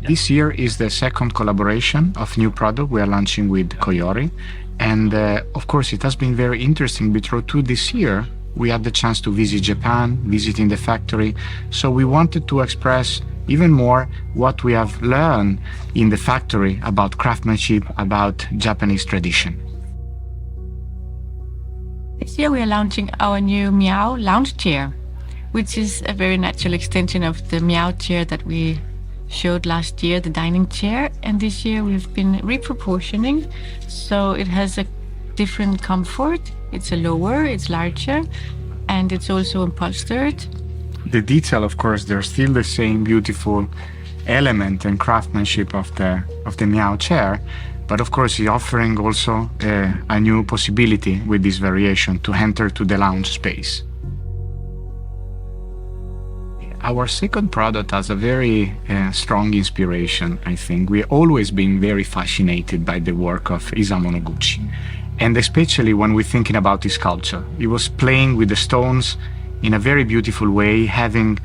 This year is the second collaboration of new product we are launching with KOYORI. And of course, it has been very interesting because through this year, we had the chance to visit Japan, visiting the factory. So we wanted to express even more what we have learned in the factory about craftsmanship, about Japanese tradition. This year we are launching our new Meow lounge chair, which is a very natural extension of the Meow chair that we showed last year, the dining chair. And this year we've been reproportioning, so it has a different comfort. It's a lower, it's larger, and it's also upholstered. The detail, of course, there's still the same beautiful element and craftsmanship of the Meow chair, but of course, you're offering also a new possibility with this variation to enter to the lounge space. Our second product has a very strong inspiration, I think. We've always been very fascinated by the work of Isamu Noguchi, and especially when we're thinking about his sculpture. He was playing with the stones in a very beautiful way, having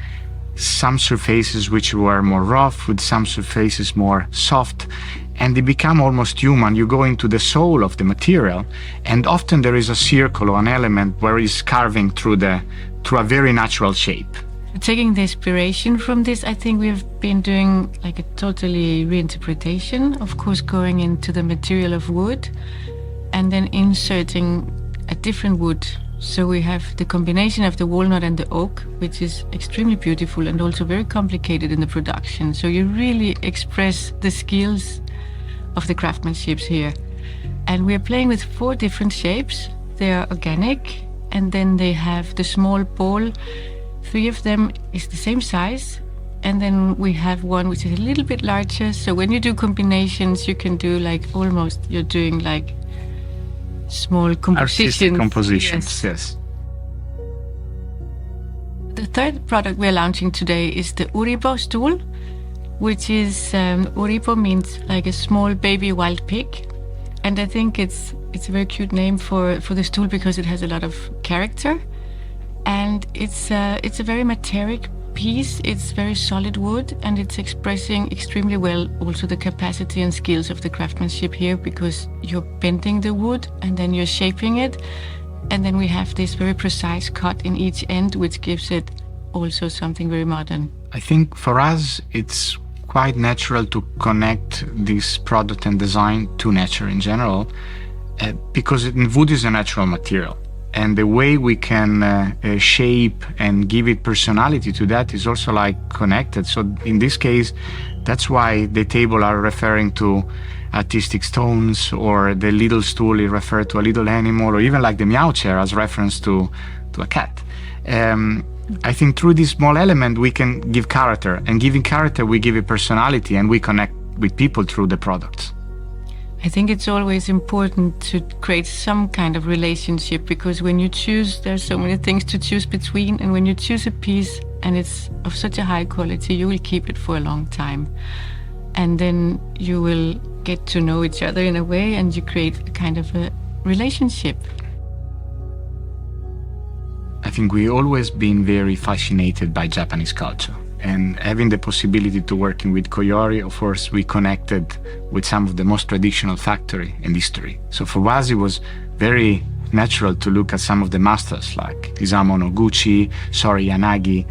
some surfaces which were more rough, with some surfaces more soft, and they become almost human. You go into the soul of the material, and often there is a circle or an element where he's carving through a very natural shape. Taking the inspiration from this, I think we've been doing like a totally reinterpretation, of course going into the material of wood and then inserting a different wood. So we have the combination of the walnut and the oak, which is extremely beautiful and also very complicated in the production. So you really express the skills of the craftsmanship here. And we're playing with 4 different shapes. They are organic, and then they have the small ball. 3 of them is the same size, and then we have one which is a little bit larger. So when you do combinations, you can do like almost, you're doing like small compositions. Artistic compositions, yes. The third product we're launching today is the Uribo stool, which is, Uribo means like a small baby wild pig. And I think it's a very cute name for the stool because it has a lot of character. And it's a very metallic piece. It's very solid wood, and it's expressing extremely well also the capacity and skills of the craftsmanship here, because you're bending the wood and then you're shaping it, and then we have this very precise cut in each end, which gives it also something very modern. I think for us it's quite natural to connect this product and design to nature in general, because wood is a natural material. And the way we can shape and give it personality to that is also like connected. So in this case, that's why the table are referring to artistic stones, or the little stool is referred to a little animal, or even like the Meow chair as reference to a cat. I think through this small element we can give character, and giving character we give it personality, and we connect with people through the products. I think it's always important to create some kind of relationship, because when you choose, there's so many things to choose between, and when you choose a piece and it's of such a high quality, you will keep it for a long time. And then you will get to know each other in a way, and you create a kind of a relationship. I think we've always been very fascinated by Japanese culture. And having the possibility to working with KOYORI, of course, we connected with some of the most traditional factory in history. So for us, it was very natural to look at some of the masters like Isamu Noguchi, Sori Yanagi,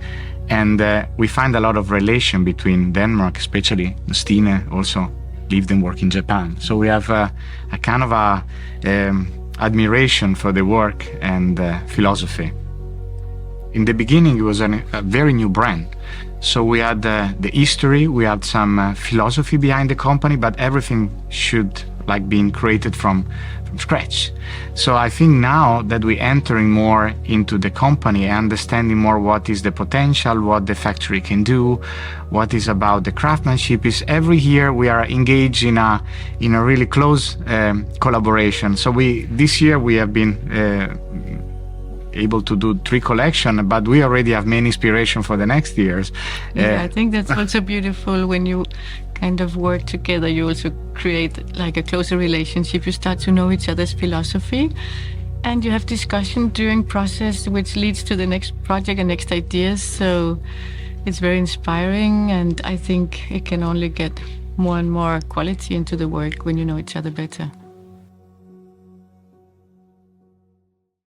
and we find a lot of relation between Denmark, especially Stine also lived and worked in Japan. So we have a kind of admiration for the work and philosophy. In the beginning, it was a very new brand. So we had the history, we had some philosophy behind the company, but everything should like being created from scratch. So I think now that we're entering more into the company, understanding more what is the potential, what the factory can do, what is about the craftsmanship, is every year we are engaged in a really close collaboration. So this year we have been able to do 3 collections, but we already have many inspiration for the next years. Yeah, I think that's also beautiful when you kind of work together. You also create like a closer relationship. You start to know each other's philosophy, and you have discussion during process, which leads to the next project and next ideas. So it's very inspiring, and I think it can only get more and more quality into the work when you know each other better.